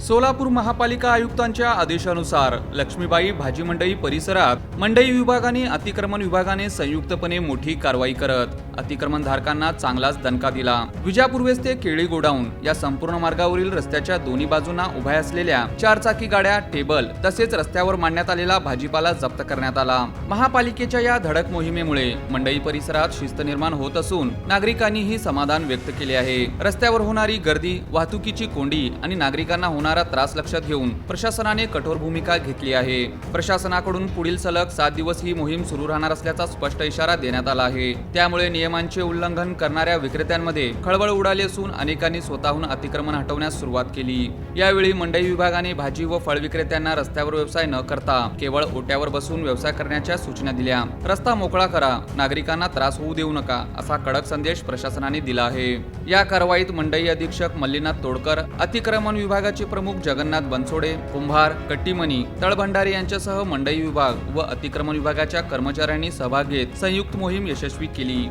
सोलापूर महापालिका आयुक्तांच्या आदेशानुसार लक्ष्मीबाई भाजी मंडई परिसरात मंडई विभागाने अतिक्रमण विभागाने संयुक्तपणे मोठी कारवाई करत अतिक्रमणधारकांना चांगलाच दणका दिला। विजापूर्वेस ते केळी गोडाऊन या संपूर्ण मार्गावरील रस्त्याच्या दोन्ही बाजूंना उभ्या असलेल्या 4 चाकी गाड्या, टेबल तसेच रस्त्यावर मांडण्यात आलेला भाजीपाला जप्त करण्यात आला। महापालिकेच्या या धडक मोहिमेमुळे मंडई परिसरात शिस्त निर्माण होत असून नागरिकांनीही समाधान व्यक्त केले आहे। रस्त्यावर होणारी गर्दी, वाहतुकीची कोंडी आणि नागरिकांना होणारा त्रास लक्षात घेऊन प्रशासनाने कठोर भूमिका घेतली आहे। प्रशासनाकडून पुढील सलग 7 दिवस ही मोहीम सुरू राहणार असल्याचा स्पष्ट इशारा देण्यात आला आहे। त्यामुळे नियमांचे उल्लंघन करणाऱ्या विक्रेत्यांमध्ये खळबळ उडाली असून अनेकांनी स्वतःहून अतिक्रमण हटवण्यास सुरुवात केली। यावेळी मंडई विभागाने भाजी व फळ विक्रेत्यांना रस्त्यावर व्यवसाय न करता केवळ ओट्यावर बसून व्यवसाय करण्याच्या सूचना दिल्या। रस्ता मोकळा करा, नागरिकांना त्रास होऊ देऊ नका असा कडक संदेश प्रशासनाने दिला आहे। या कारवाईत मंडई अधीक्षक मल्लीनाथ तोडकर, अतिक्रमण विभागाचे प्रमुख जगन्नाथ बनसोडे, कुंभार, कट्टीमणी, तळभंडारे यांच्यासह मंडई विभाग व अतिक्रमण विभागाच्या कर्मचाऱ्यांनी सहभाग घेत संयुक्त मोहीम यशस्वी केली।